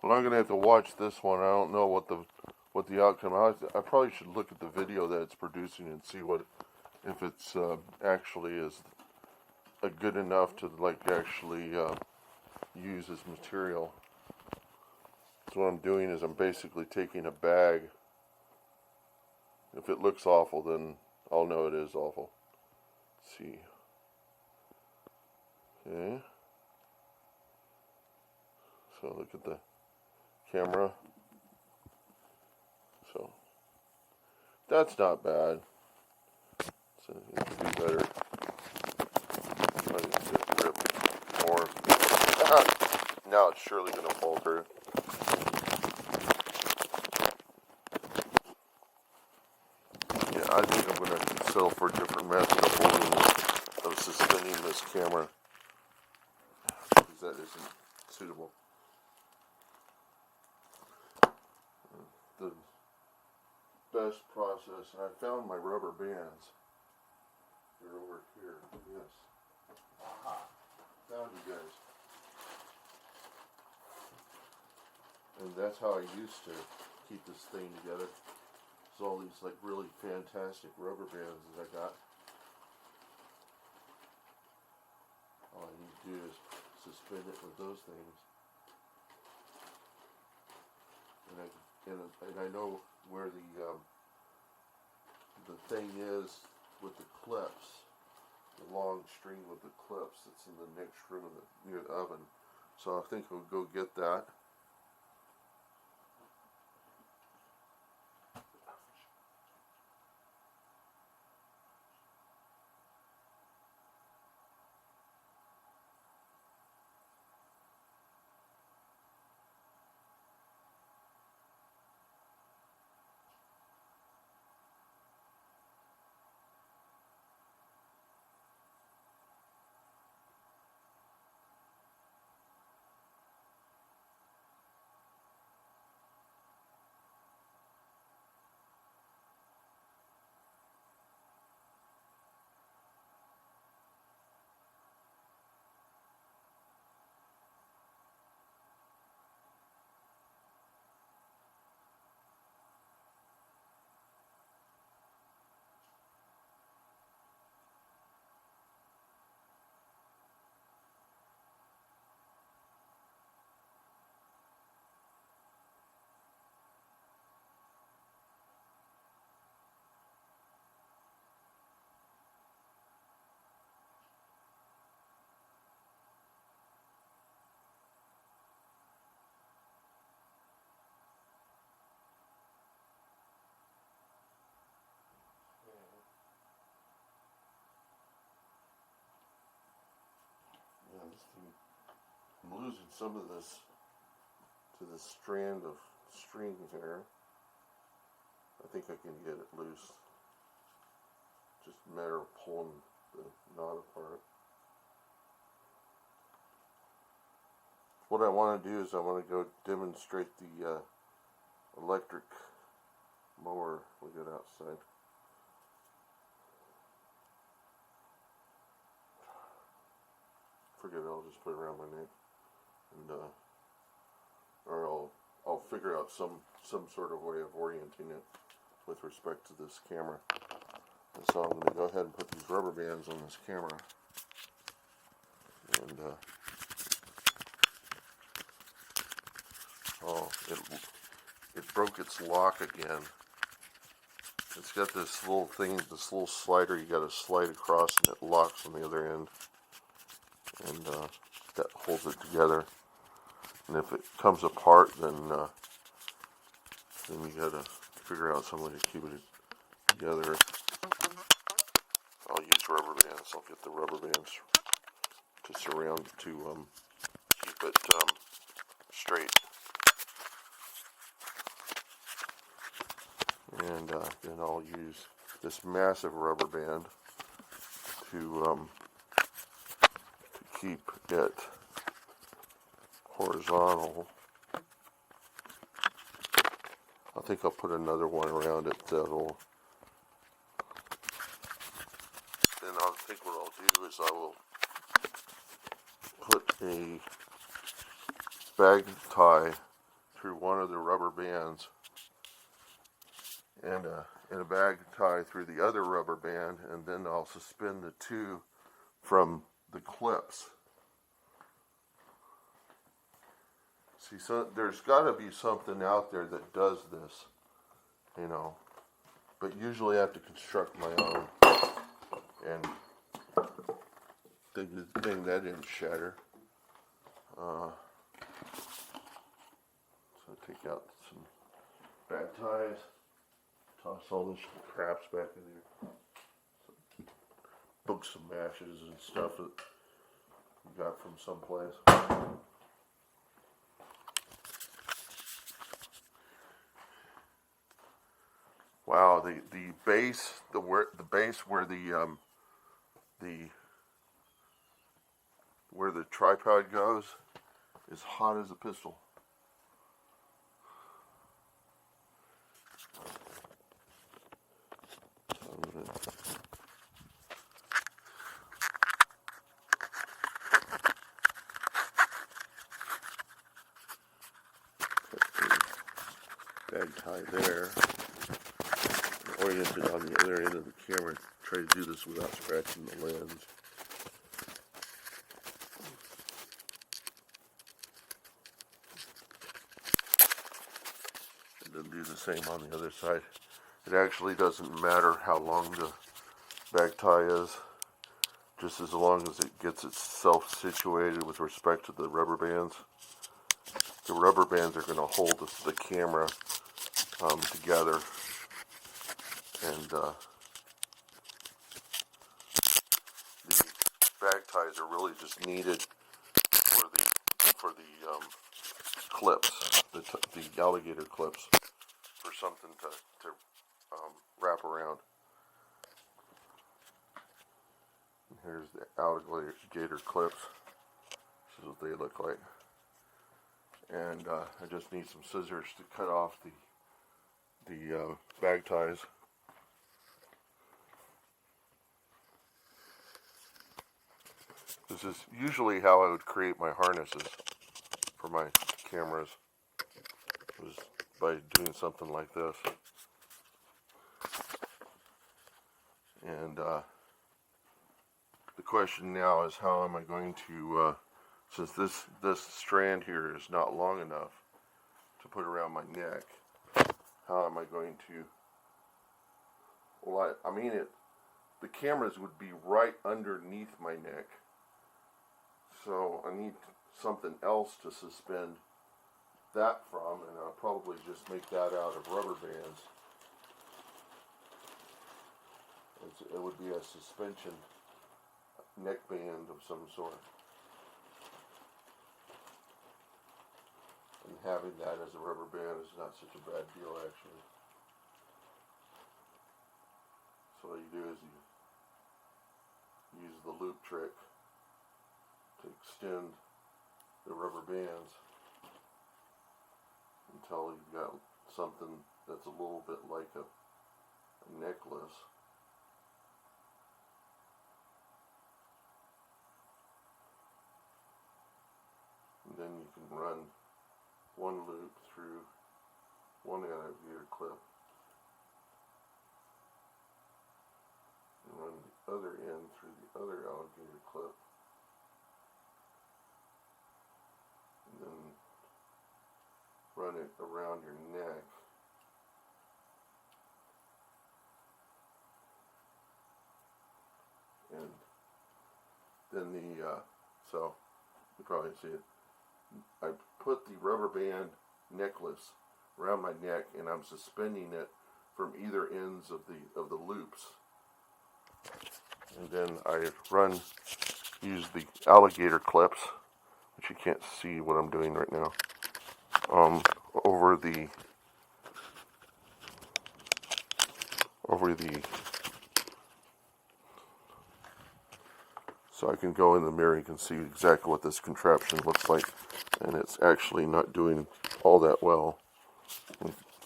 Well, I'm gonna have to watch this one. I don't know what the outcome. I probably should look at the video that it's producing and see what if it's actually is good enough to like actually use as material. So what I'm doing is I'm basically taking a bag. If it looks awful, then I'll know it is awful. Let's see. Okay. So look at the camera. So that's not bad. So it could be better. I need to grip more. Now it's surely going to fall through. Yeah, I think I'm going to settle for a different method of holding of suspending this camera because that isn't suitable. The best process, and I found my rubber bands. They're over here. Yes. Aha. Found you guys. And that's how I used to keep this thing together. It's all these like really fantastic rubber bands that I got. All I need to do is suspend it with those things. And I know where the thing is with the clips, the long string with the clips that's in the next room near the oven. So I think I'll go get that. Yeah, this thing, I'm losing some of this to this strand of string here. I think I can get it loose. Just a matter of pulling the knot apart. What I want to do is I want to go demonstrate the electric mower we got outside. Forget it, I'll just put it around my neck, and or I'll figure out some sort of way of orienting it with respect to this camera. And so I'm going to go ahead and put these rubber bands on this camera, and oh, it broke its lock again. It's got this little thing, this little slider you got to slide across, and it locks on the other end, and that holds it together. And if it comes apart, then you got to figure out some way to keep it together. I'll use rubber bands. I'll get the rubber bands to surround to keep it straight. And then I'll use this massive rubber band to keep it horizontal. I think I'll put another one around it that'll. Then I think what I'll do is I will put a bag tie through one of the rubber bands and a bag tie through the other rubber band, and then I'll suspend the two from the clips. See, so there's got to be something out there that does this, you know, but usually I have to construct my own, and the thing that didn't shatter. So take out some bad ties, toss all this craps back in there, book some matches and stuff that we got from someplace. Wow, the base where the tripod goes is hot as a pistol. Bag tie there. Oriented on the other end of the camera. Try to do this without scratching the lens. And then do the same on the other side. It actually doesn't matter how long the bag tie is, just as long as it gets itself situated with respect to the rubber bands. The rubber bands are going to hold the camera together. And the bag ties are really just needed for the clips, the alligator clips, for something to wrap around. And here's the alligator clips. This is what they look like. And I just need some scissors to cut off the bag ties. This is usually how I would create my harnesses for my cameras, was by doing something like this. And the question now is, how am I going to, since this strand here is not long enough to put around my neck, how am I going to, well, I mean, the cameras would be right underneath my neck. So I need something else to suspend that from, and I'll probably just make that out of rubber bands. It would be a suspension neck band of some sort. And having that as a rubber band is not such a bad deal, actually. So what you do is you use the loop trick to extend the rubber bands until you've got something that's a little bit like a necklace. And then you can run one loop through one alligator clip and run the other end through the other alligator clip. And then run it around your neck. And then so you probably see it. I put the rubber band necklace around my neck, and I'm suspending it from either ends of the loops. And then I use the alligator clips, which you can't see what I'm doing right now, over the so I can go in the mirror and can see exactly what this contraption looks like, and it's actually not doing all that well.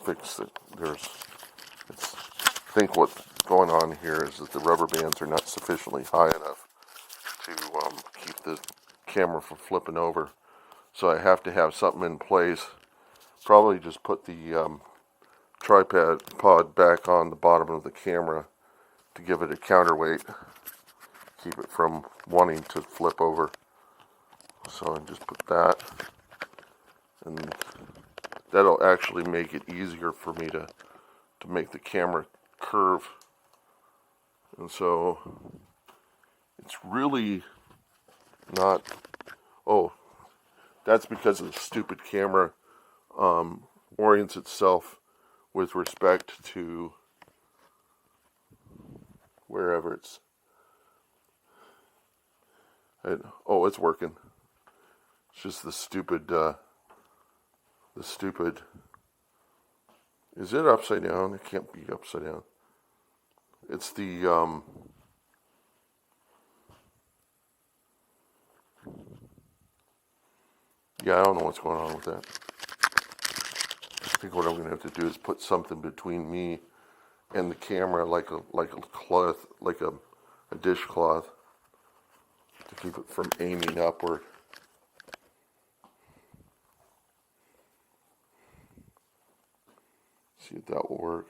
Fix it. I think what's going on here is that the rubber bands are not sufficiently high enough to keep the camera from flipping over. So I have to have something in place probably just put the tripod pod back on the bottom of the camera to give it a counterweight, keep it from wanting to flip over. So I just put that, and that'll actually make it easier for me to make the camera curve. And so it's really not, oh, that's because the stupid camera orients itself with respect to wherever it's, oh, it's working. It's just the stupid, is it upside down? It can't be upside down. It's the, yeah, I don't know what's going on with that. I think what I'm going to have to do is put something between me and the camera, like a cloth, like a dishcloth, to keep it from aiming upward. See if that will work.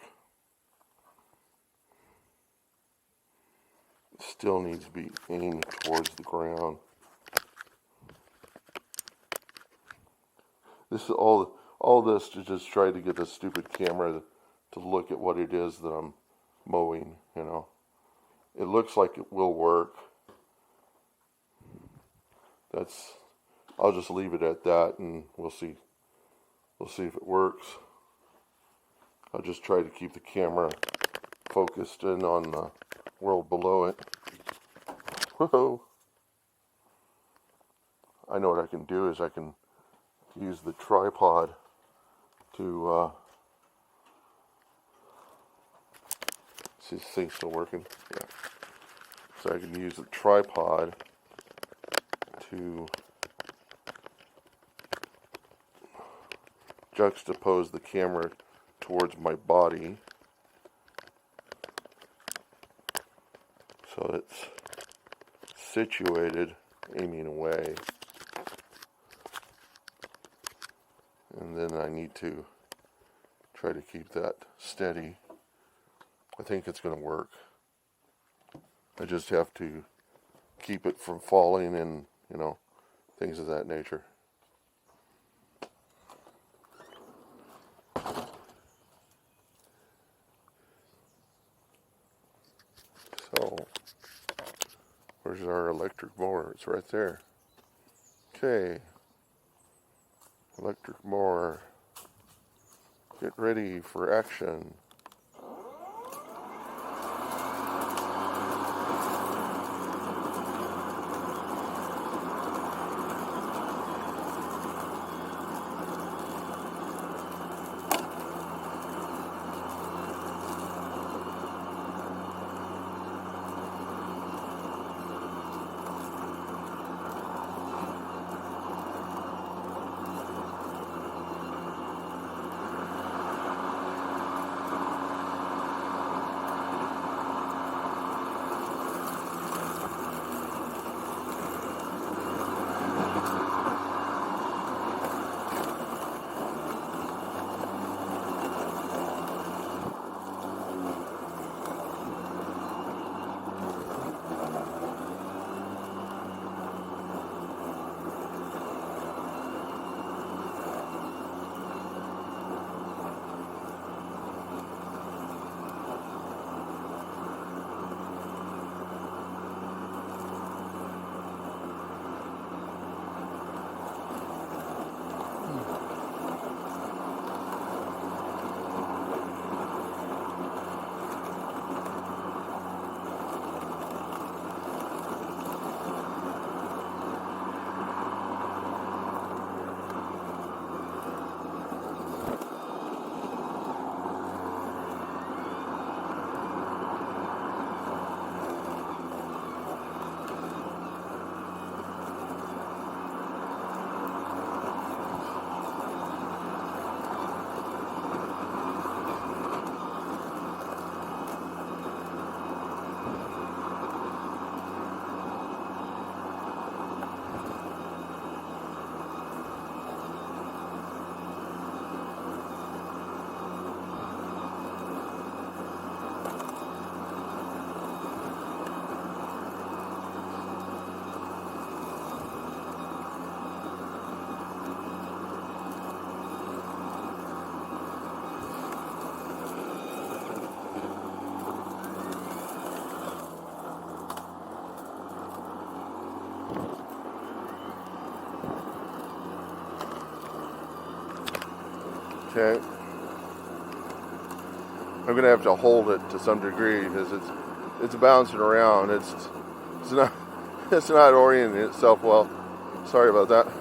It still needs to be aimed towards the ground. This is all this to just try to get the stupid camera to look at what it is that I'm mowing, you know. It looks like it will work. I'll just leave it at that, and we'll see. We'll see if it works. I'll just try to keep the camera focused in on the world below it. Whoa! I know what I can do is I can use the tripod to see this thing's still working. Yeah. So I can use the tripod to juxtapose the camera towards my body, so it's situated aiming away. And then I need to try to keep that steady. I think it's going to work. I just have to keep it from falling and, you know, things of that nature. So, where's our electric mower? It's right there. Okay. Electric mower. Get ready for action. Okay. I'm gonna have to hold it to some degree because it's bouncing around. It's not orienting itself well. Sorry about that.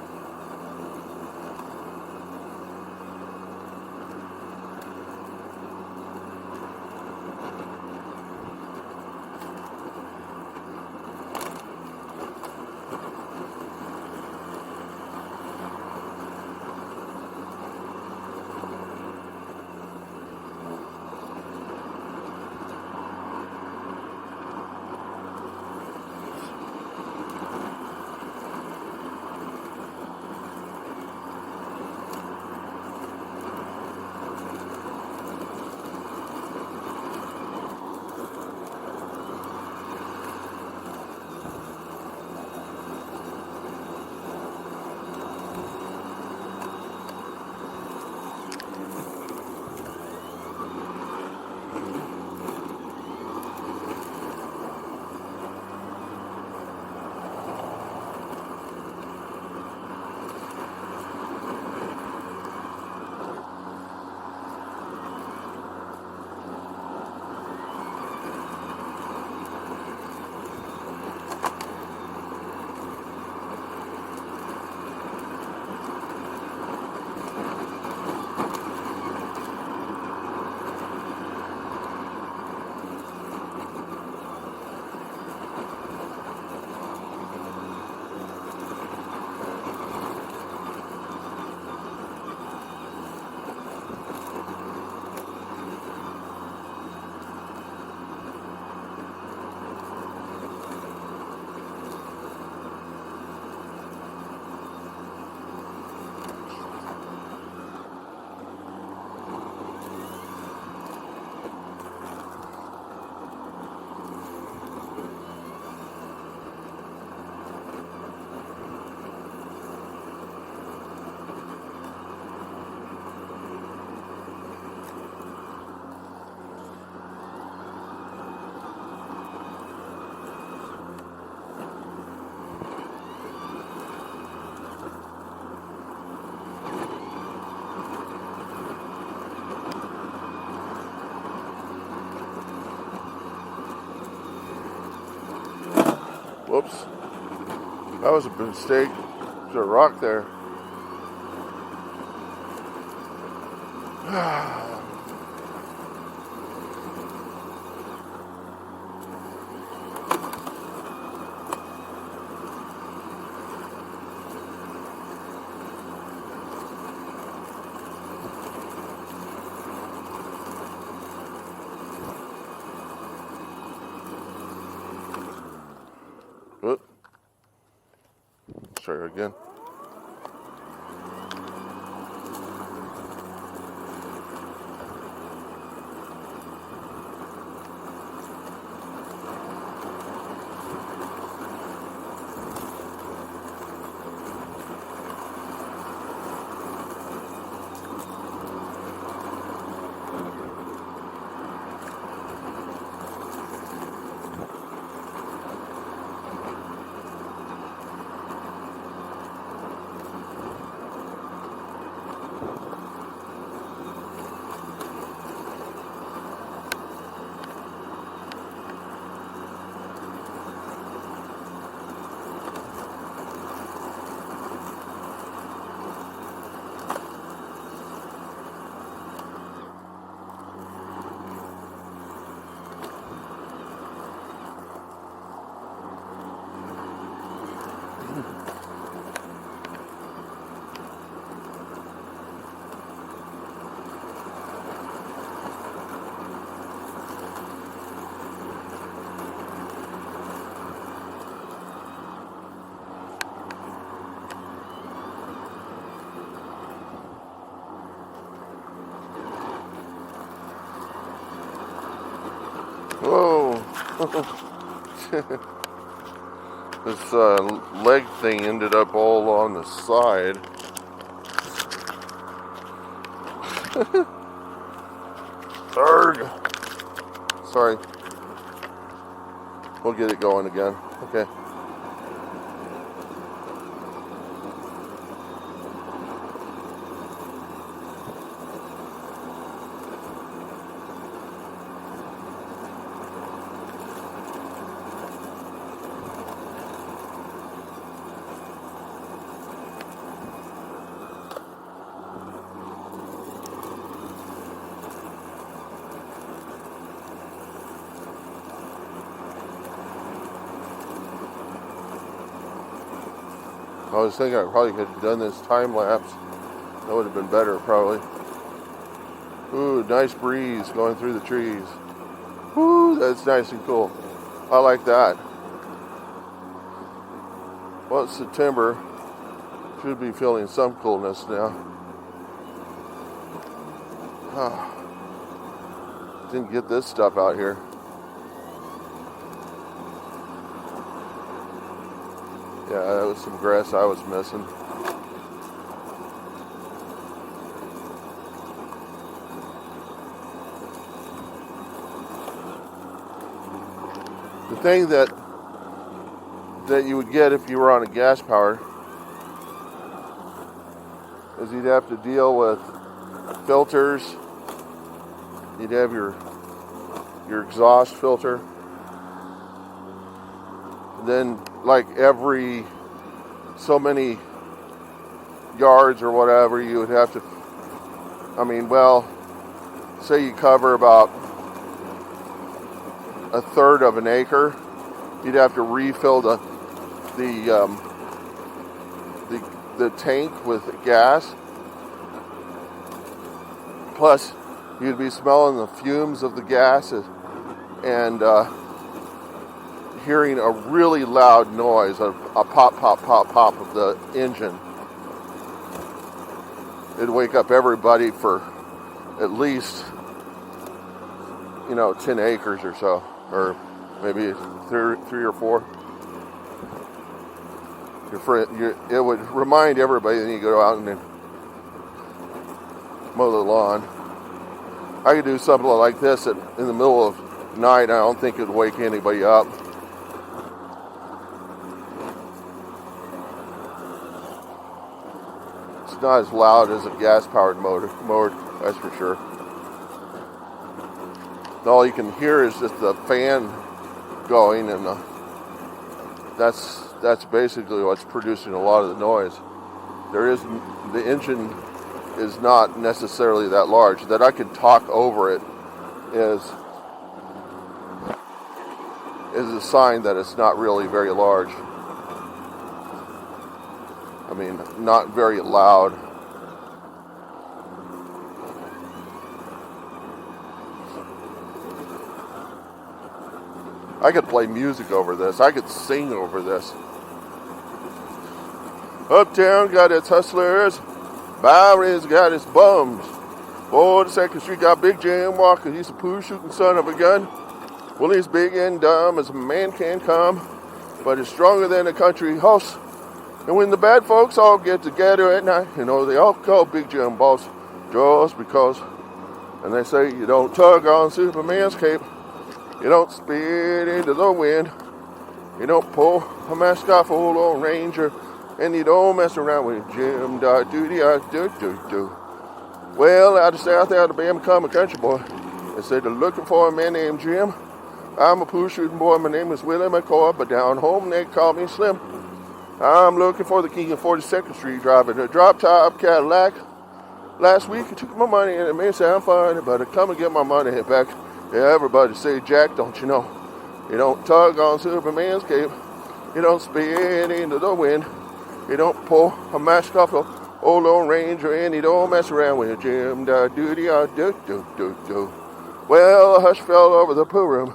Whoops. That was a mistake. There's a rock there. Whoop. Let's try it again. Whoa. This leg thing ended up all on the side. Arrgh. Sorry. We'll get it going again. Okay. was thinking I probably could have done this time lapse. That would have been better, probably. Ooh, nice breeze going through the trees. Ooh, that's nice and cool. I like that. Well, it's September. Should be feeling some coolness now. Didn't get this stuff out here. Yeah, that was some grass I was missing. The thing that you would get if you were on a gas power is you'd have to deal with filters. You'd have your exhaust filter. Then, like every so many yards or whatever, you would have to, say you cover about a third of an acre, you'd have to refill the tank with gas. Plus, you'd be smelling the fumes of the gas and hearing a really loud noise, a pop, pop, pop, pop of the engine. It'd wake up everybody for at least, 10 acres or so, or maybe three or four. It would remind everybody that you go out and mow the lawn. I could do something like this in the middle of night. I don't think it'd wake anybody up. It's not as loud as a gas-powered mower, that's for sure. All you can hear is just the fan going, and that's basically what's producing a lot of the noise. The engine is not necessarily that large. That I can talk over it is a sign that it's not really very large. Not very loud. I could play music over this. I could sing over this. Uptown got its hustlers. Bowery's got its bums. Oh, the 2nd Street got Big Jim Walker. He's a poo-shooting son of a gun. Well, he's big and dumb as a man can come, but he's stronger than a country horse. And when the bad folks all get together at night, they all call Big Jim boss just because. And they say you don't tug on Superman's cape. You don't spit into the wind. You don't pull a mask off old Lone Ranger. And you don't mess around with Jim. Do. Well, out of South Alabama come a country boy. They said they're looking for a man named Jim. I'm a poo-shooting boy. My name is Willie McCoy, but down home they call me Slim. I'm looking for the king of 42nd Street, driving a drop-top Cadillac. Last week I took my money and it may sound funny, but I come and get my money back. Yeah, everybody say, Jack, don't you know? You don't tug on Superman's cape. You don't spit into the wind. You don't pull a mask off of old Lone Ranger, and you don't mess around with Jim. Do. Well, a hush fell over the pool room.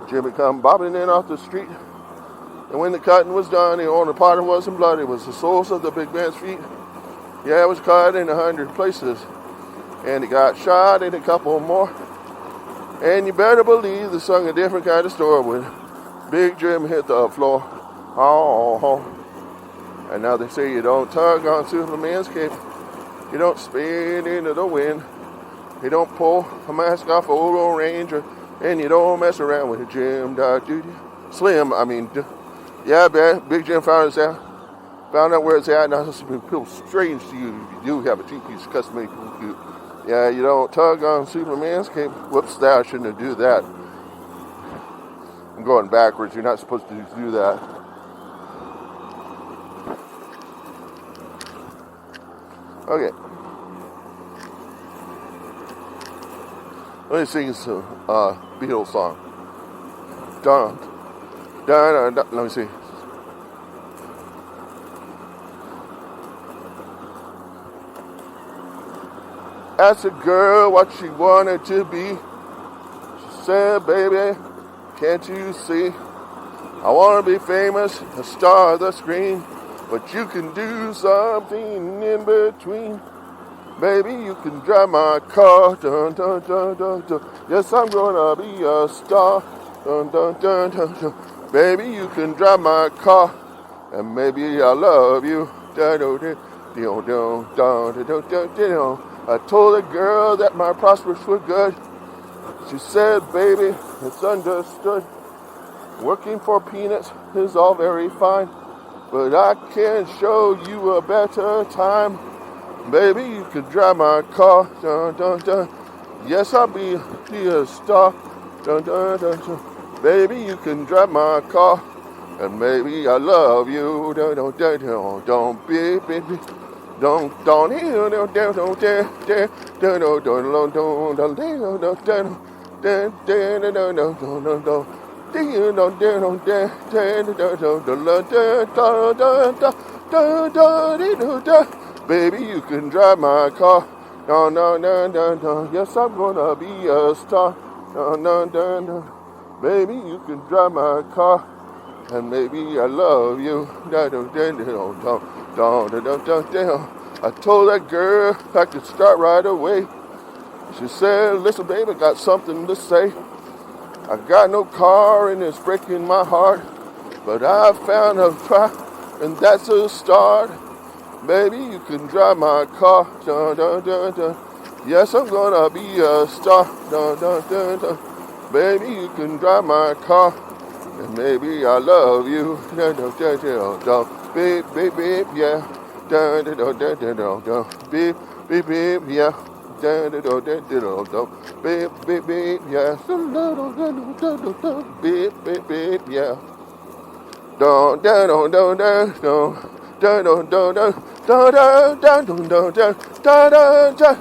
Jimmy come bobbing in off the street. And when the cutting was done, the only part that wasn't blood. It was the soles of the big man's feet. Yeah, it was cut in 100 places. And he got shot in a couple more. And you better believe they sung a different kind of story when Big Jim hit the floor. Oh. And now they say you don't tug on Superman's cape. You don't spin into the wind. You don't pull a mask off old Lone Ranger. And you don't mess around with Jim. Slim, yeah, Big Jim found out where it's at. Now this will feel strange to you if you do have a two-piece custom-made computer. Yeah, you don't tug on Superman's cape. Whoops, I shouldn't do that. I'm going backwards. You're not supposed to do that. Okay. Let me sing some Beatles song. Dun. Let me see. asked a girl what she wanted to be. She said, baby, can't you see? I want to be famous, a star of the screen, but you can do something in between. Baby, you can drive my car, dun, dun, dun, dun, dun. Yes, I'm gonna be a star, dun, dun, dun, dun, dun. Baby, you can drive my car, and maybe I'll love you. Dun, dun, dun, dun, dun, dun, dun, dun, dun. I told the girl that my prospects were good. She said, baby, it's understood. Working for peanuts is all very fine, but I can show you a better time. Baby, you can drive my car, dun, dun, dun. Yes, I'll be a star, dun, dun, dun, dun. Baby, you can drive my car, and maybe I love you, dun, dun, dun, dun, dun, baby, don't, don't, don't, don't, don't, don't, don't, don't, don't, don't, don't, baby, you can drive my car. No, no, no, no, no. Yes, I'm gonna be a star. No, no, no, no. Baby, you can drive my car, and maybe I love you. No, no, no, no, no, no, no, no, no. I told that girl I could start right away. She said, listen, baby, I got something to say. I got no car and it's breaking my heart, but I found a car, and that's a start. Baby, you can drive my car, dun, dun, dun, dun. Yes, I'm gonna be a star, dun, dun, dun, dun. Baby, you can drive my car, and maybe I love you, dun, dun, dun, dun, dun. Beep, beep, beep, yeah, dun, dun, dun, dun, dun, dun, dun. Beep, beep, beep, yeah, dun, dun, dun, dun, dun, dun. Beep, beep, beep, yeah, dun, dun, dun, dun, dun, dun. Beep, beep, beep, yeah, dun, dun, dun, dun, dun, dun. Dun, dun, dun, dun, dun, dun, dun, dun, dun, dun, dun, dun.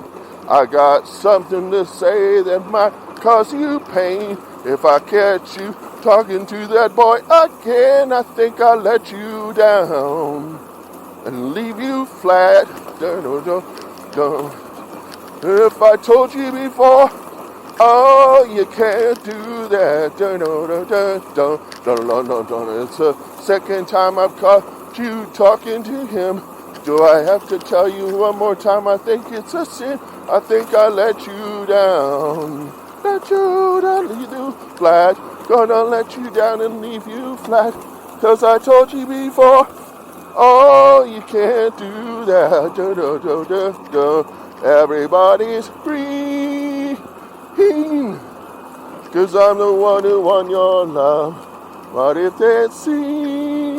I got something to say that might cause you pain. If I catch you talking to that boy again, I think I'll let you down and leave you flat. Dun, dun, dun, dun. If I told you before, oh, you can't do that. Dun, dun, dun, dun, dun, dun, dun, dun, dun. It's the second time I've caught you talking to him. Do I have to tell you one more time? I think it's a sin. I think I let you down. Let you down, leave you flat. Gonna let you down and leave you flat. 'Cause I told you before, oh, you can't do that. Dun, dun, dun, dun, dun. Everybody's free. 'Cause I'm the one who won your love. What if they'd seen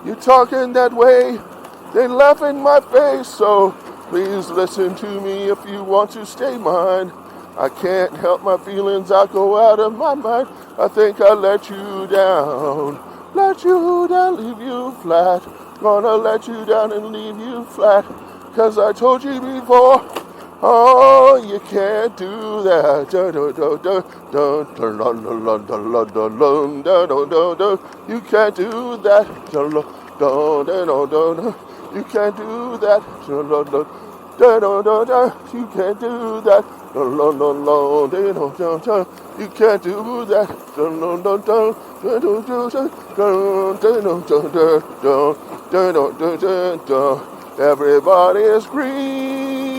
you talking that way? They laugh in my face, so please listen to me if you want to stay mine. I can't help my feelings, I'll go out of my mind. I think I let you down. Let you down, leave you flat. Gonna let you down and leave you flat. 'Cause I told you before, oh, you can't do that. Dun, dun, dun, dun, dun, dun, dun, dun, dun, dun, dun, dun, dun, dun, dun. You can't do that. Dun, dun, dun, dun, dun, dun. You can't do that. Dun, dun, dun, dun, dun, dun, dun. You can't do that. Dun, dun, dun, dun, dun, dun, dun. You can't do that. Dun, dun, dun, dun, dun, dun, dun, dun, dun, dun, dun, dun, dun, dun, dun, dun, dun. Everybody is green.